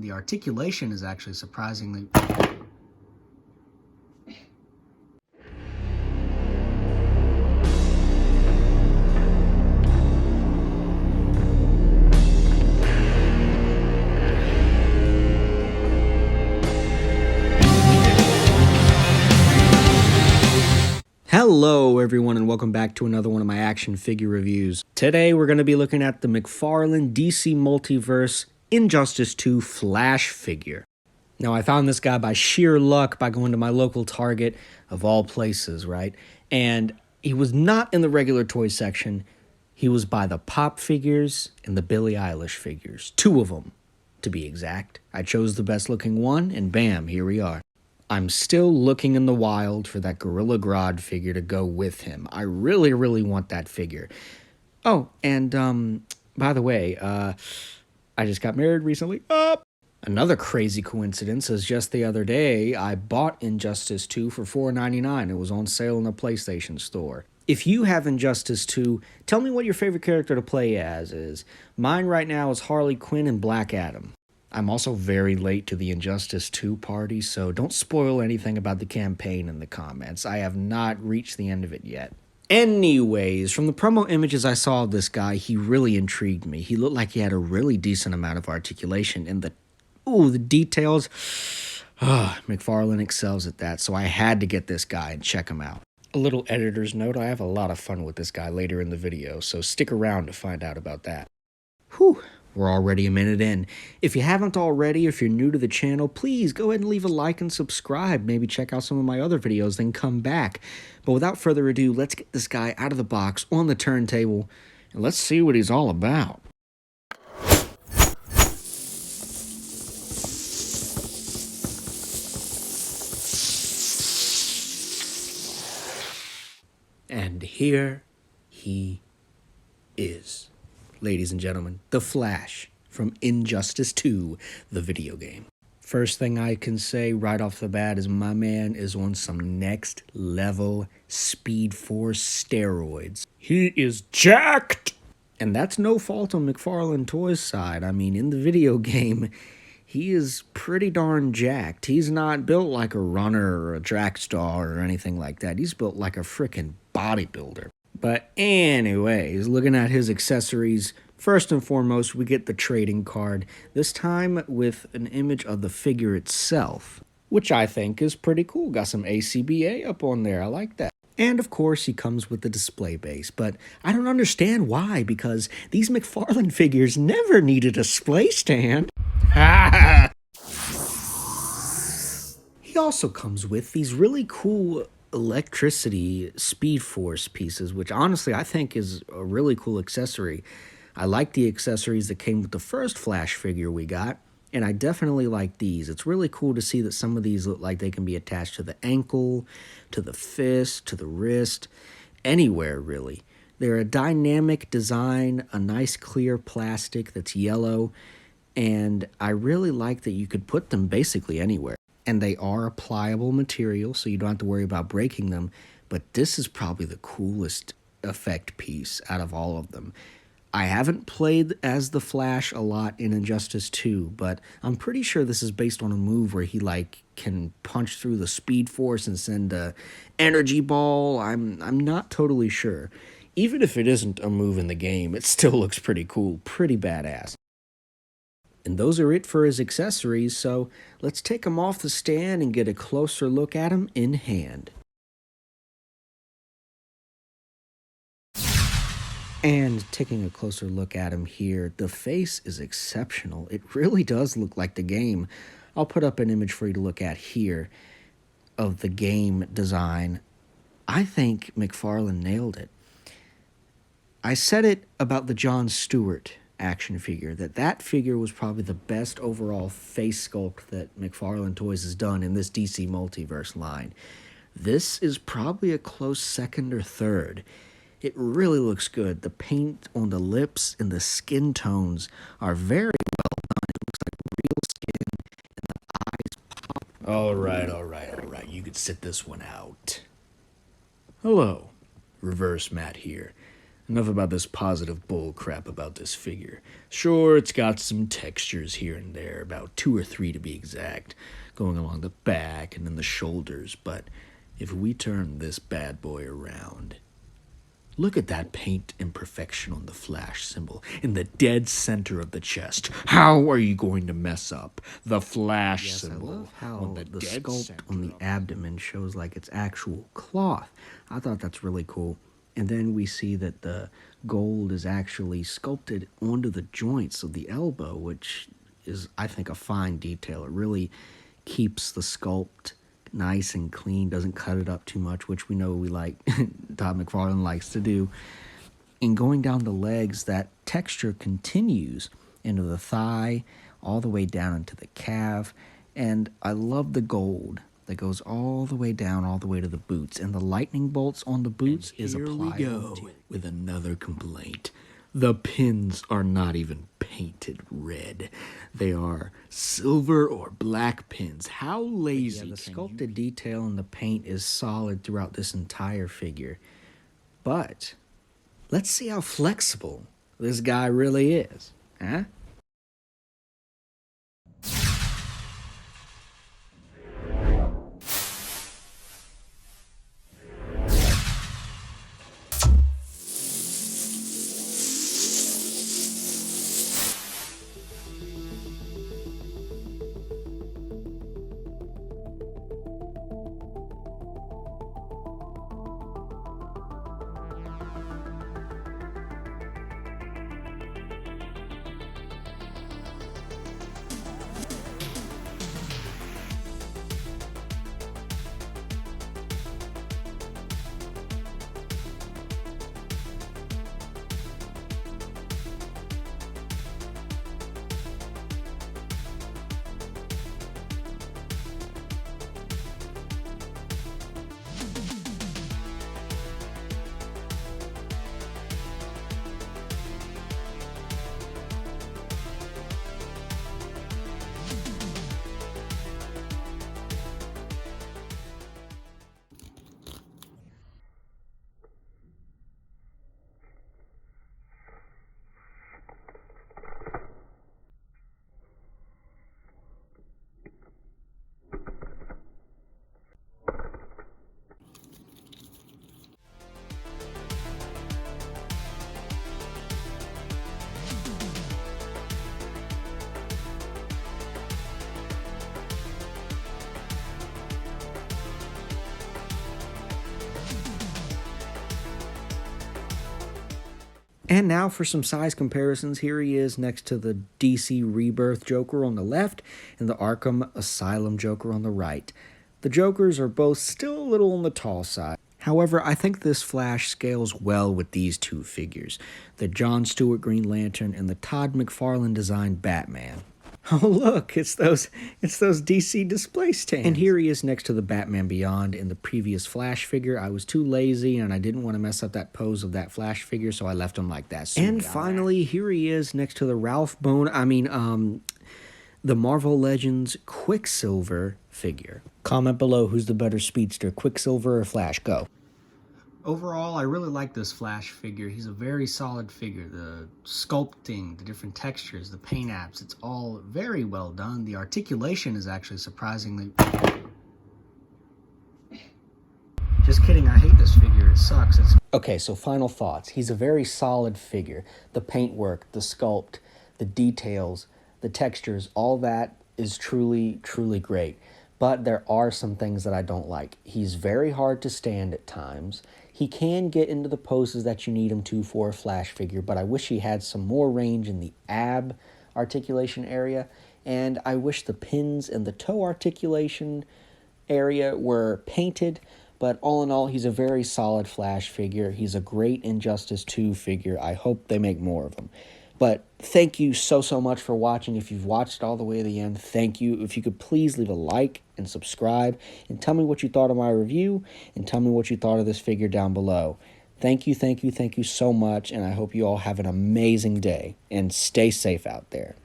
The articulation is actually surprisingly... Hello everyone and welcome back to another one of my action figure reviews. Today we're going to be looking at the McFarlane DC Multiverse Injustice 2 Flash figure. Now I found this guy by sheer luck by going to my local Target of all places, right? And he was not in the regular toy section. He was by the Pop figures and the Billie Eilish figures. Two of them, to be exact. I chose the best looking one and bam, here we are. I'm still looking in the wild for that Gorilla Grodd figure to go with him. I really, really want that figure. Oh, and, by the way, I just got married recently. Another crazy coincidence is just the other day, I bought Injustice 2 for $4.99. It was on sale in the PlayStation Store. If you have Injustice 2, tell me what your favorite character to play as is. Mine right now is Harley Quinn and Black Adam. I'm also very late to the Injustice 2 party, so don't spoil anything about the campaign in the comments. I have not reached the end of it yet. Anyways, from the promo images I saw of this guy, he really intrigued me. He looked like he had a really decent amount of articulation, and the details, McFarlane excels at that, so I had to get this guy and check him out. A little editor's note, I have a lot of fun with this guy later in the video, so stick around to find out about that. Whew. We're already a minute in. If you haven't already, if you're new to the channel, please go ahead and leave a like and subscribe. Maybe check out some of my other videos, then come back. But without further ado, let's get this guy out of the box, on the turntable, and let's see what he's all about. And here he is. Ladies and gentlemen, the Flash from Injustice 2, the video game. First thing I can say right off the bat is my man is on some next level Speed Force steroids. He is jacked! And that's no fault on McFarlane Toys' side. I mean, in the video game, he is pretty darn jacked. He's not built like a runner or a track star or anything like that. He's built like a frickin' bodybuilder. But anyways, looking at his accessories, first and foremost, we get the trading card, this time with an image of the figure itself, which I think is pretty cool. Got some ACBA up on there. I like that. And of course, he comes with the display base, but I don't understand why, because these McFarlane figures never needed a display stand. He also comes with these really cool electricity Speed Force pieces, which honestly I think is a really cool accessory. I like the accessories that came with the first Flash figure we got, and I definitely like these. It's really cool to see that some of these look like they can be attached to the ankle, to the fist, to the wrist, anywhere really. They're a dynamic design, a nice clear plastic that's yellow, and I really like that you could put them basically anywhere. And they are a pliable material, so you don't have to worry about breaking them. But this is probably the coolest effect piece out of all of them. I haven't played as the Flash a lot in Injustice 2, but I'm pretty sure this is based on a move where he, like, can punch through the Speed Force and send a energy ball. I'm not totally sure. Even if it isn't a move in the game, it still looks pretty cool, pretty badass. And those are it for his accessories, so let's take him off the stand and get a closer look at him in hand. And taking a closer look at him here, the face is exceptional. It really does look like the game. I'll put up an image for you to look at here of the game design. I think McFarlane nailed it. I said it about the Jon Stewart action figure, that figure was probably the best overall face sculpt that McFarlane Toys has done in this DC Multiverse line. This is probably a close second or third. It really looks good. The paint on the lips and the skin tones are very well done. It looks like real skin, and the eyes pop. All right. You could sit this one out. Hello, Reverse Matt here. Enough about this positive bull crap about this figure. Sure, it's got some textures here and there, about 2 or 3 to be exact, going along the back and in the shoulders, but if we turn this bad boy around, look at that paint imperfection on the flash symbol in the dead center of the chest. How are you going to mess up the flash symbol? I love how on the sculpt center on the abdomen shows like it's actual cloth. I thought that's really cool. And then we see that the gold is actually sculpted onto the joints of the elbow, which is, I think, a fine detail. It really keeps the sculpt nice and clean, doesn't cut it up too much, which we know we like, Todd McFarlane likes to do. And going down the legs, that texture continues into the thigh, all the way down into the calf. And I love the gold that goes all the way down, all the way to the boots. And the lightning bolts on the boots is applied. Here we go with another complaint. The pins are not even painted red. They are silver or black pins. How lazy. Yeah, the sculpted detail in the paint is solid throughout this entire figure. But let's see how flexible this guy really is. Huh? And now for some size comparisons. Here he is next to the DC Rebirth Joker on the left and the Arkham Asylum Joker on the right. The Jokers are both still a little on the tall side. However, I think this Flash scales well with these two figures, the John Stewart Green Lantern and the Todd McFarlane designed Batman. Oh look, it's those DC display stands. And here he is next to the Batman Beyond. In the previous Flash figure, I was too lazy and I didn't want to mess up that pose of that Flash figure, so I left him like that. And finally, here he is next to the the Marvel Legends Quicksilver figure. Comment below who's the better speedster, Quicksilver or Flash. Go. Overall, I really like this Flash figure. He's a very solid figure. The sculpting, the different textures, the paint apps, it's all very well done. The articulation is actually surprisingly... Just kidding, I hate this figure. It sucks. Okay, so final thoughts. He's a very solid figure. The paintwork, the sculpt, the details, the textures, all that is truly, truly great. But there are some things that I don't like. He's very hard to stand at times. He can get into the poses that you need him to for a Flash figure, but I wish he had some more range in the ab articulation area, and I wish the pins and the toe articulation area were painted, but all in all, he's a very solid Flash figure. He's a great Injustice 2 figure. I hope they make more of them. But thank you so much for watching. If you've watched all the way to the end, thank you. If you could please leave a like and subscribe and tell me what you thought of my review and tell me what you thought of this figure down below. Thank you so much, and I hope you all have an amazing day and stay safe out there.